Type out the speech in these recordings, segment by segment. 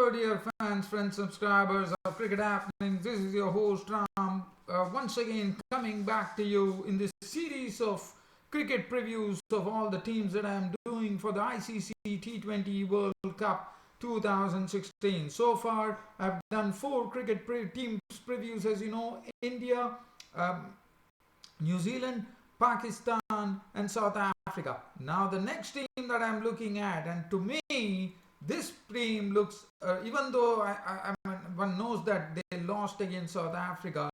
Hello, dear fans, friends, subscribers of Cricket Happenings. This is your host Ram. Once again, coming back to you in this series of cricket previews of all the teams that I am doing for the ICC T20 World Cup 2016. So far, I've done four cricket teams previews, as you know: India, um, New Zealand, Pakistan, and South Africa. Now, the next team that I'm looking at, and to me, this team looks, even though one knows that they lost against South Africa,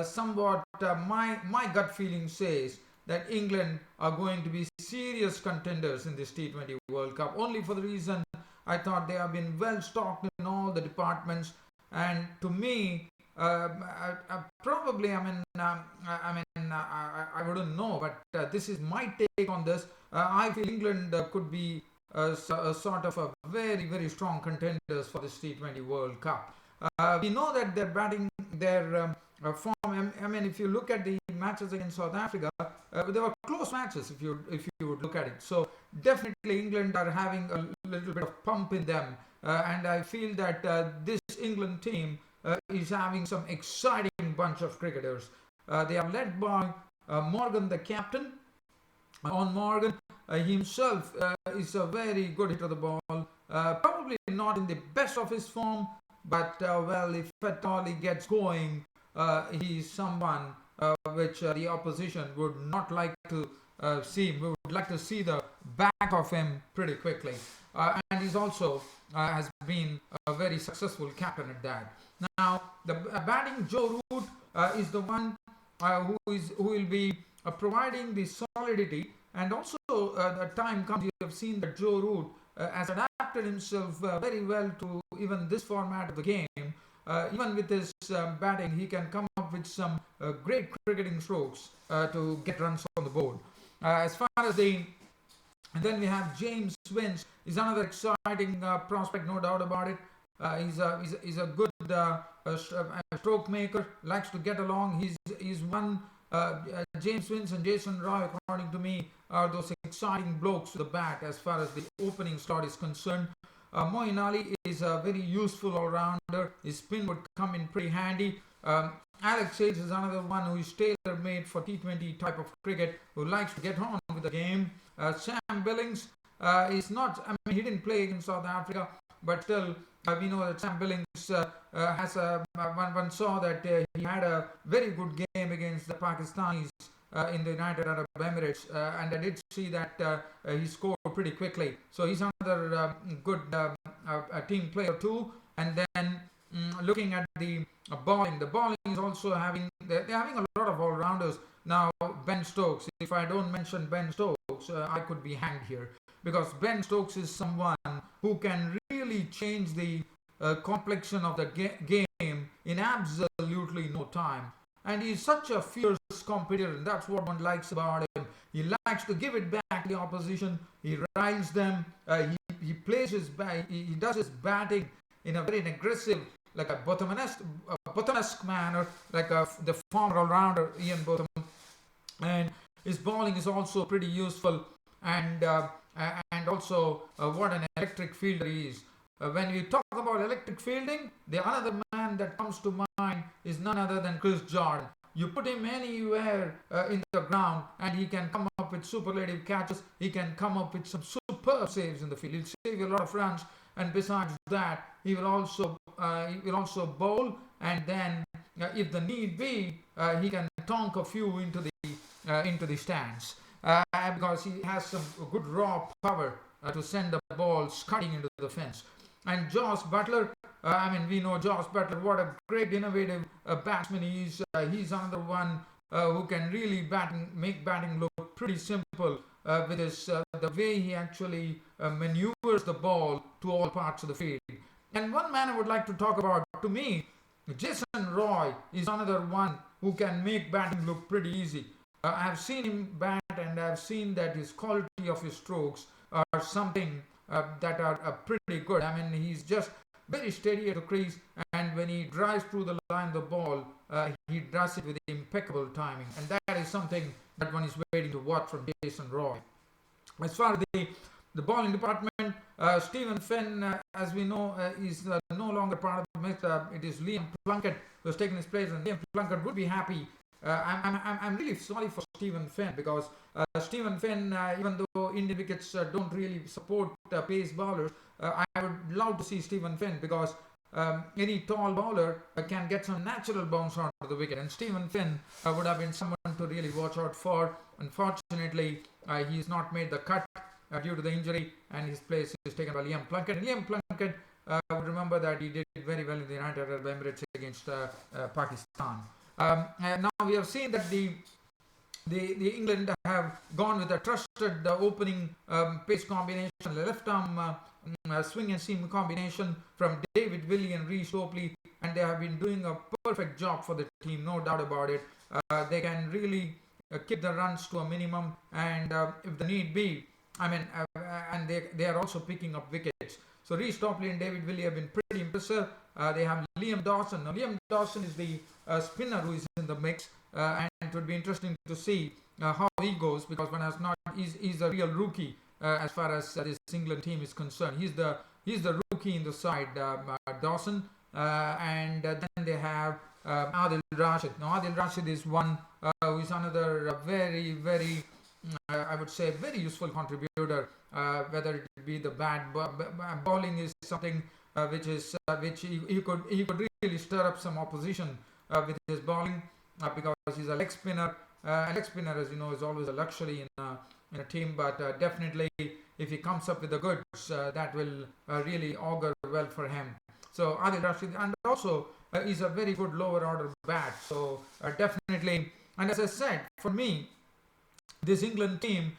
somewhat my gut feeling says that England are going to be serious contenders in this T20 World Cup. Only for the reason I thought they have been well stocked in all the departments, and to me, probably, I wouldn't know, but this is my take on this. I feel England could be a sort of a very, very strong contenders for this T20 World Cup. We know that they're batting their form. I mean, if you look at the matches against South Africa, they were close matches if you would look at it. So definitely England are having a little bit of pump in them, and I feel that this England team is having some exciting bunch of cricketers. They are led by Morgan, the captain. On Morgan himself is a very good hitter of the ball. Probably not in the best of his form, but well, if at all he gets going, he's someone which the opposition would not like to see. We would like to see the back of him pretty quickly. And he's also has been a very successful captain at that. Now, the batting Joe Root is the one who will be providing the solidity, and also the time comes. You have seen that Joe Root has adapted himself very well to even this format of the game. Even with his batting, he can come up with some great cricketing strokes to get runs on the board. As far as and then we have James Vince. He's another exciting prospect, no doubt about it. He's a good stroke maker, likes to get along. He's one. James Vince and Jason Roy, according to me, are those exciting blokes to the bat as far as the opening slot is concerned. Moeen Ali is a very useful all-rounder. His spin would come in pretty handy. Alex Hales is another one who is tailor-made for T20 type of cricket, who likes to get on with the game. Sam Billings is not, I mean, he didn't play against South Africa, but still, we know that Sam Billings has one saw that he had a very good game against the Pakistanis in the United Arab Emirates, and I did see that he scored pretty quickly. So he's another good team player too. And then looking at the bowling is also they're having a lot of all-rounders. Now, Ben Stokes, if I don't mention Ben Stokes, I could be hanged here, because Ben Stokes is someone who can really change the complexion of the game in absolutely no time. And he's such a fierce competitor, and that's what one likes about him. He likes to give it back to the opposition. He riles them. He plays he does his batting in a very aggressive, like a Bottomesque manner, like the former all-rounder Ian Bottom. And his bowling is also pretty useful, and also what an electric fielder he is. When we talk about electric fielding, the other man that comes to mind is none other than Chris Jordan. You put him anywhere in the ground, and he can come up with superlative catches. He can come up with some superb saves in the field. He'll save you a lot of runs, and besides that, he will also bowl, and then if the need be, he can tonk a few into the stands, because he has some good raw power to send the ball scudding into the fence. And Josh Butler, we know Josh Butler, what a great innovative batsman he is. He's another one who can really make batting look pretty simple with his the way he actually maneuvers the ball to all parts of the field. And one man I would like to talk about, to me, Jason Roy is another one who can make batting look pretty easy. I have seen him bat, and I have seen that his quality of his strokes are something that are pretty good. I mean, he's just very steady at the crease, and when he drives through the line of the ball, he does it with impeccable timing, and that is something that one is waiting to watch from Jason Roy. As far as the bowling department, Stephen Finn, as we know, is no longer part of the mix. It is Liam Plunkett who has taken his place, and Liam Plunkett would be happy. I'm really sorry for Stephen Finn, because Stephen Finn, even though Indian wickets don't really support pace bowlers, I would love to see Stephen Finn, because any tall bowler can get some natural bounce onto the wicket, and Stephen Finn would have been someone to really watch out for. Unfortunately, he's not made the cut due to the injury, and his place is taken by Liam Plunkett. And Liam Plunkett would remember that he did very well in the United Arab Emirates against Pakistan. Now we have seen that the England have gone with a trusted opening pace combination, left arm swing and seam combination from David Willey and Reece Topley, and they have been doing a perfect job for the team, no doubt about it. They can really keep the runs to a minimum, and if the need be, and they are also picking up wickets. So Reece Topley and David Willey have been pretty impressive. They have Liam Dawson. Now Liam Dawson is the spinner who is in the mix, and it would be interesting to see how he goes, because he's a real rookie as far as this England team is concerned. He's the rookie in the side, Dawson, and then they have Adil Rashid. Now Adil Rashid is one who is another very, very I would say very useful contributor, whether it be the bowling is something which he could really stir up some opposition with his bowling, because he's a leg spinner. A leg spinner, as you know, is always a luxury in a team, but definitely if he comes up with the goods, that will really augur well for him. So Adil Rashid, and also he's a very good lower order bat. So definitely, and as I said, for me, this England team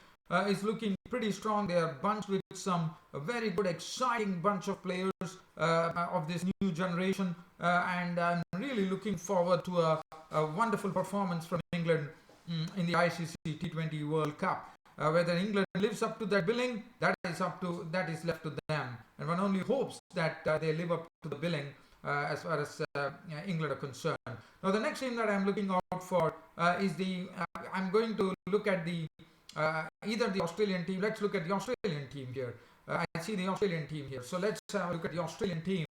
is looking pretty strong. They are bunched with some very good, exciting bunch of players of this new generation, and I'm really looking forward to a wonderful performance from England in the ICC T20 World Cup. Whether England lives up to that billing, that is left to them, and one only hopes that they live up to the billing as far as England are concerned. Now, the next team that I'm looking out for is I'm going to look at either the Australian team. Let's look at the Australian team here. I see the Australian team here. So let's look at the Australian team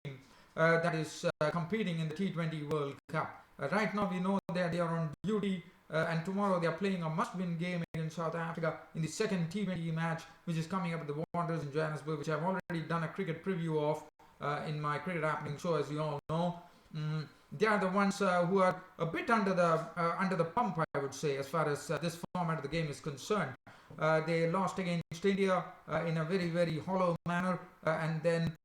that is competing in the T20 World Cup. Right now, we know that they are on duty, and tomorrow they are playing a must-win game against South Africa in the second T20 match, which is coming up at the Wanderers in Johannesburg, which I've already done a cricket preview of in my Cricket Happening show, as you all know. They are the ones who are a bit under the pump, I would say, as far as this format of the game is concerned. They lost against India in a very, very hollow manner, and then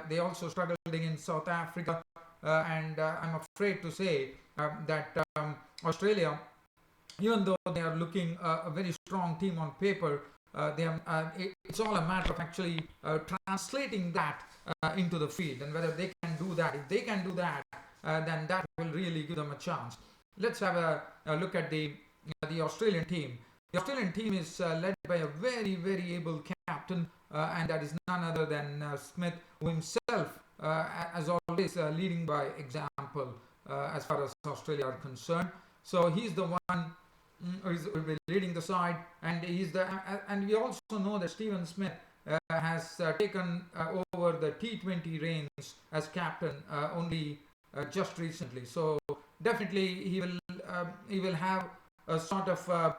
they also struggled against South Africa, and I'm afraid to say that Australia, even though they are looking a very strong team on paper, it's all a matter of actually translating that into the field, and whether they can do that. If they can do that, then that will really give them a chance. Let's have a look at the Australian team. The Australian team is led by a very, very able captain, and that is none other than Smith, who himself, as always, leading by example as far as Australia are concerned. So he's the one who will be leading the side, and and we also know that Stephen Smith has taken over the T20 reins as captain only just recently. So definitely he will have a sort of a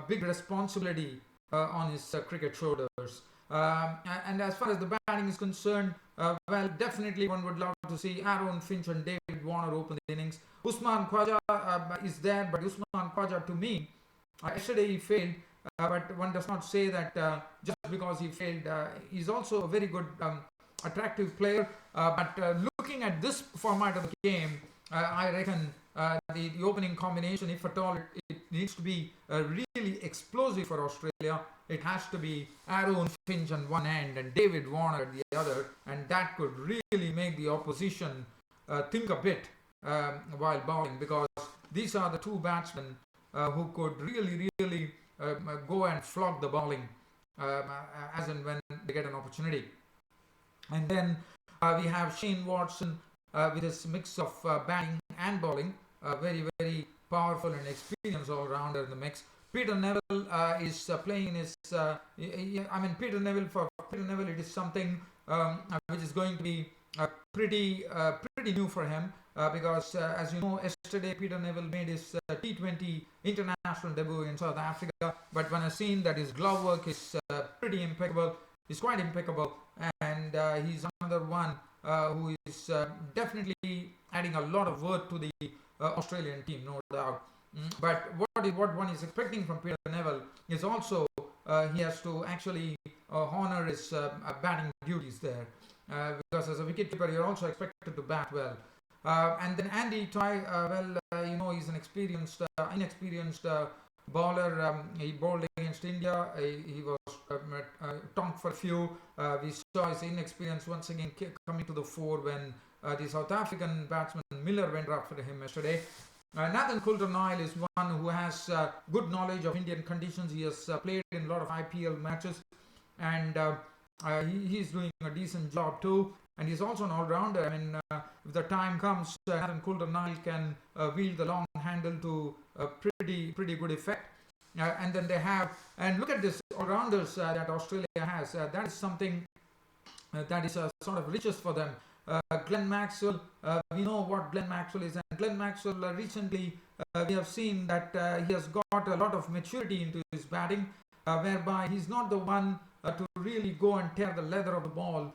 big responsibility on his cricket shoulders. And as far as the batting is concerned, well, definitely one would love to see Aaron Finch and David Warner open the innings. Usman Khwaja is there, but Usman Khwaja, to me, yesterday he failed, but one does not say that just because he failed. He's also a very good, attractive player, but looking at this format of the game, I reckon the opening combination, if at all it needs to be really explosive for Australia, it has to be Aaron Finch on one end and David Warner at the other, and that could really make the opposition think a bit while bowling, because these are the two batsmen who could really go and flog the bowling as and when they get an opportunity. And then we have Shane Watson with his mix of batting and bowling, very, very powerful and experienced all-rounder in the mix. Peter Neville is playing in his. I mean, Peter Neville, it is something which is going to be pretty new for him because, as you know, yesterday Peter Neville made his T20 international debut in South Africa. But when I've seen that his glove work is pretty impeccable, it's quite impeccable, and he's another one who is definitely adding a lot of work to the Australian team, no doubt. But what one is expecting from Peter Neville is also he has to actually honor his batting duties there, because as a wicketkeeper you're also expected to bat well. And then Andy Ty, he's an inexperienced bowler. He bowled against India. He was tonked for a few. We saw his inexperience once again coming to the fore when the South African batsman Miller went up for him yesterday. Nathan Coulter-Nile is one who has good knowledge of Indian conditions. He has played in a lot of IPL matches, and he's doing a decent job too. And he's also an all-rounder. I mean, if the time comes, Nathan Coulter-Nile can wield the long handle to pretty good effect. And then they have, and look at this all-rounders that Australia has. That is something that is a sort of riches for them. Glenn Maxwell, we know what Glenn Maxwell is, and Glenn Maxwell recently we have seen that he has got a lot of maturity into his batting, whereby he's not the one to really go and tear the leather of the ball.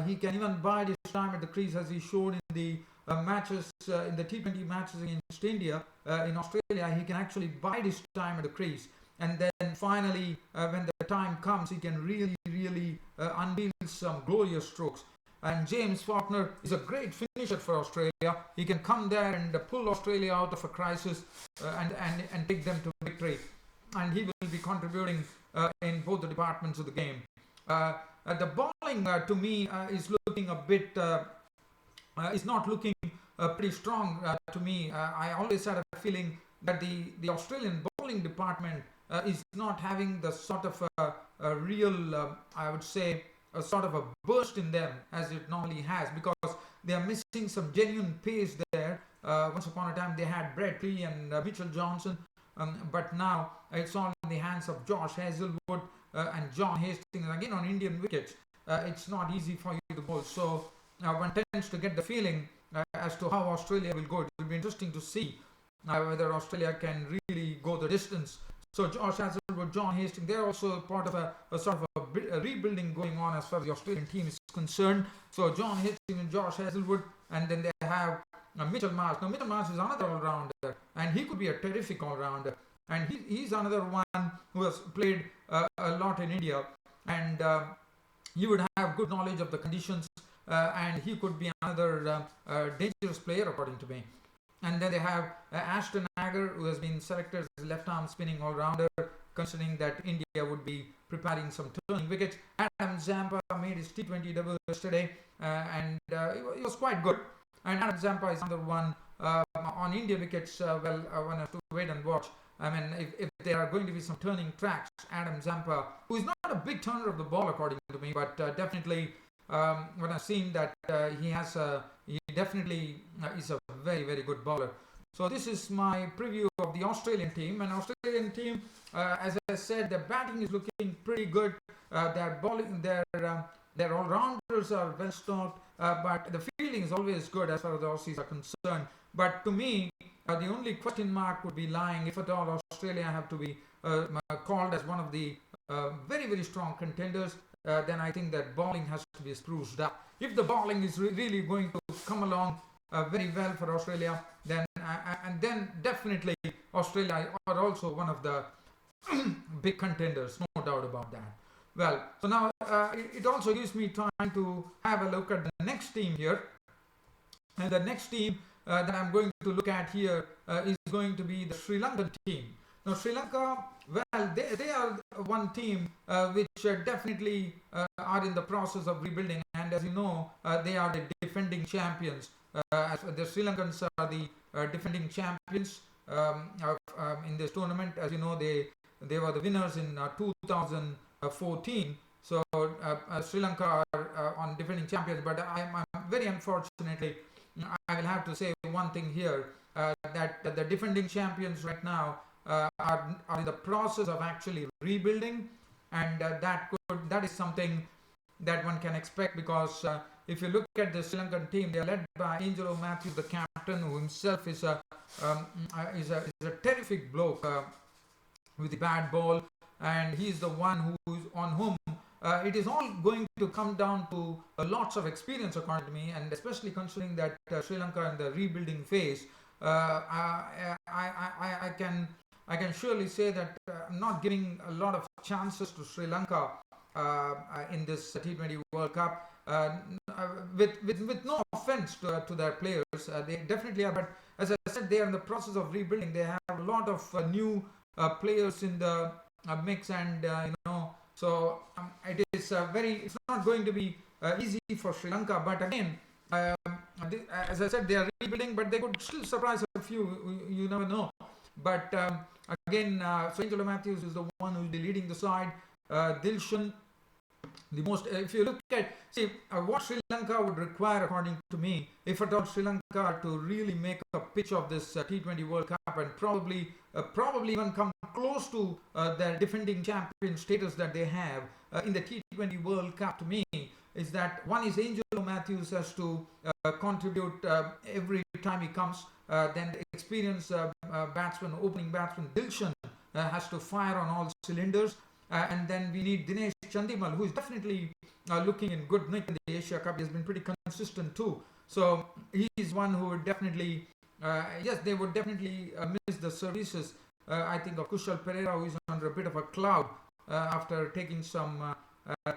He can even bide his time at the crease, as he showed in the matches, in the T20 matches against India. In Australia, he can actually bide his time at the crease, and then finally when the time comes, he can really unveil some glorious strokes. And James Faulkner is a great finisher for Australia. He can come there and pull Australia out of a crisis and take them to victory. And he will be contributing in both the departments of the game. The bowling to me is looking a bit, is not looking pretty strong to me. I always had a feeling that the Australian bowling department is not having the sort of a real, I would say, a sort of a burst in them as it normally has, because they are missing some genuine pace there. Once upon a time they had Brett Lee and Mitchell Johnson, but now it's all in the hands of Josh Hazlewood and John Hastings. Again, on Indian wickets, it's not easy for you to bowl, so one tends to get the feeling as to how Australia will go. It will be interesting to see whether Australia can really go the distance. So Josh Hazlewood, John Hastings, they're also part of a sort of a rebuilding going on as far as the Australian team is concerned. So John Hastings and Josh Hazlewood, and then they have Mitchell Marsh. Now Mitchell Marsh is another all-rounder, and he could be a terrific all-rounder. And he's another one who has played a lot in India, and he would have good knowledge of the conditions, and he could be another dangerous player according to me. And then they have Ashton Agar, who has been selected as left-arm spinning all-rounder, considering that India would be preparing some turning wickets. Adam Zampa made his T20 debut yesterday, and he was quite good. And Adam Zampa is another one on India wickets. One has to wait and watch. I mean, if there are going to be some turning tracks, Adam Zampa, who is not a big turner of the ball according to me, but definitely when I've seen that he definitely is a very good bowler. So this is my preview of the Australian team. And Australian team, as I said, the batting is looking pretty good. Their bowling, their all-rounders are well stocked, but the fielding is always good as far as the Aussies are concerned. But to me, the only question mark would be lying, if at all Australia have to be called as one of the very strong contenders, then I think that bowling has to be spruced up. If the bowling is really going to come along very well for Australia, then and then definitely Australia are also one of the big contenders, no doubt about that. Well, so now it also gives me time to have a look at the next team here. And the next team that I'm going to look at here is going to be the Sri Lankan team. Now Sri Lanka, well, they are one team which definitely are in the process of rebuilding, and as you know, they are the defending champions. The Sri Lankans are the defending champions in this tournament. As you know, they were the winners in 2014. So Sri Lanka are on defending champions, but I'm very unfortunately, I will have to say one thing here, that the defending champions right now are in the process of actually rebuilding, and that is something that one can expect, because if you look at the Sri Lankan team, they are led by Angelo Matthews, the captain, who himself is a terrific bloke with the bad ball, and he's the one who's on whom it is all going to come down to lots of experience, according to me, and especially considering that Sri Lanka in the rebuilding phase. I can surely say that I'm not giving a lot of chances to Sri Lanka in this T20 World Cup. With no offense to their players, they definitely are. But as I said, they are in the process of rebuilding. They have a lot of new players in the mix, and so it's not going to be easy for Sri Lanka. But again, as I said, they are rebuilding, but they could still surprise a few. You never know. But again, so Angelo Matthews is the one who will be leading the side. Dilshan, if you look at, what Sri Lanka would require, according to me, if at all Sri Lanka to really make a pitch of this T20 World Cup, and probably even come close to their defending champion status that they have in the T20 World Cup, to me, is that one is Angelo Matthews has to contribute every time he comes. Then the experienced opening batsman Dilshan has to fire on all cylinders. And then we need Dinesh Chandimal, who is definitely looking in good nick in the Asia Cup. He has been pretty consistent too. So he is one who would definitely, they would definitely miss the services, I think, of Kushal Pereira, who is under a bit of a cloud after taking some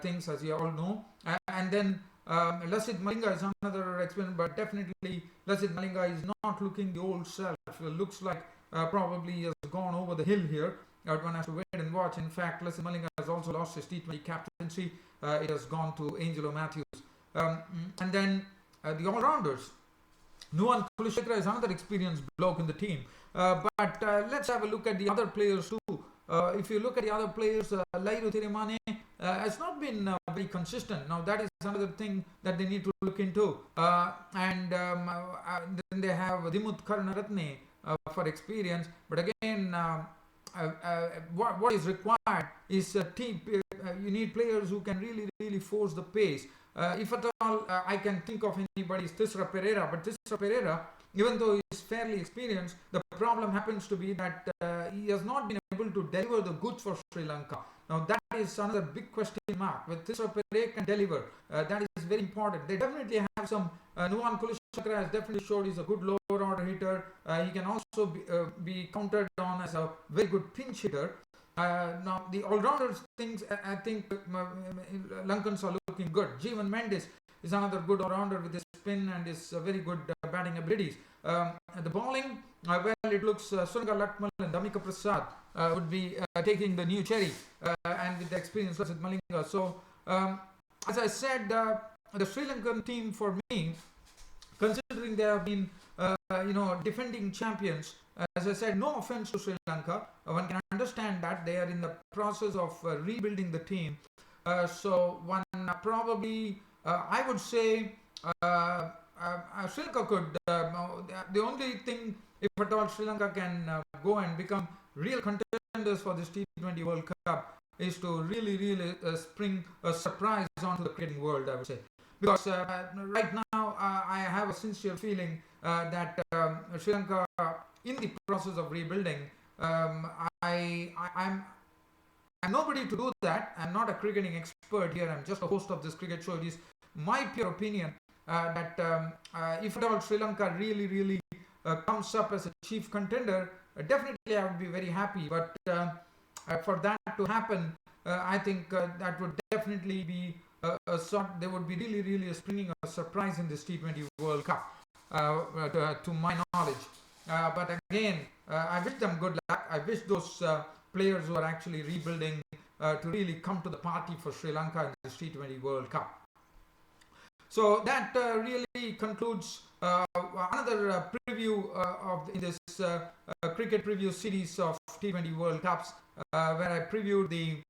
things, as you all know. And then Lasith Malinga is another experiment, but definitely Lasith Malinga is not looking the old self. It looks like probably he has gone over the hill here. One has to wait and watch. In fact, Lasith Malinga has also lost his T20 captaincy. It has gone to Angelo Matthews. And then the all-rounders. Nuwan Kulishekara is another experienced bloke in the team. But let's have a look at the other players too. If you look at the other players, Lairu Tirimane has not been very consistent. Now that is another thing that they need to look into. And then they have Dimut Karunaratne for experience. But again, what is required is a team. You need players who can really force the pace. If at all I can think of anybody, is Thisara Pereira. But Thisara Pereira, even though he is fairly experienced, the problem happens to be that he has not been able to deliver the goods for Sri Lanka. Now that is another big question mark. With Thisara Pereira can deliver, that is very important. They definitely have some. Nuwan Kulishekara has definitely showed he's a good lower order hitter. He can also be counted on as a very good pinch hitter. Now the all-rounders things, I think Lankans are looking good. Jeevan Mendes is another good all-rounder with his spin and his very good batting abilities. The bowling, it looks Sunga Lakmal and Damika Prasad would be taking the new cherry, and with the experience with Malinga. So as I said, the Sri Lankan team, for me, considering they have been defending champions, as I said, no offense to Sri Lanka, one can understand that they are in the process of rebuilding the team. So one probably, I would say, Sri Lanka could, the only thing, if at all Sri Lanka can go and become real contenders for this T20 World Cup, is to really spring a surprise onto the cricketing world, I would say. Because right now I have a sincere feeling that Sri Lanka, in the process of rebuilding, I'm nobody to do that. I'm not a cricketing expert here. I'm just a host of this cricket show. It is my pure opinion that if at all Sri Lanka really comes up as a chief contender, definitely I would be very happy. But for that to happen, I think that would definitely be they would be really springing a surprise in this T20 World Cup, to my knowledge. But again, I wish them good luck. I wish those players who are actually rebuilding to really come to the party for Sri Lanka in this T20 World Cup. So that really concludes another preview in this cricket preview series of T20 World Cups, where I previewed the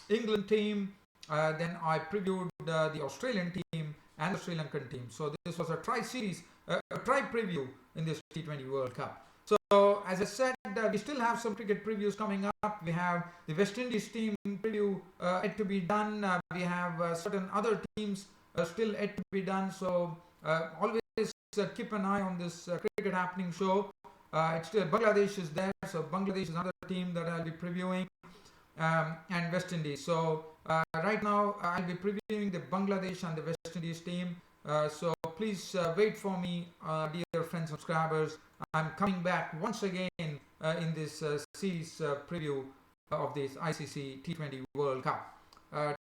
England team, then I previewed the Australian team and the Sri Lankan team. So this was a tri-series, a tri-preview in this T20 World Cup. So as I said, that, we still have some cricket previews coming up. We have the West Indies team preview yet to be done. We have certain other teams still yet to be done. So always keep an eye on this cricket happening show. It's still Bangladesh is there, so Bangladesh is another team that I'll be previewing, and West Indies. So right now I'll be previewing the Bangladesh and the West Indies team. So please wait for me, dear friends subscribers. I'm coming back once again in this series preview of this ICC T20 World Cup.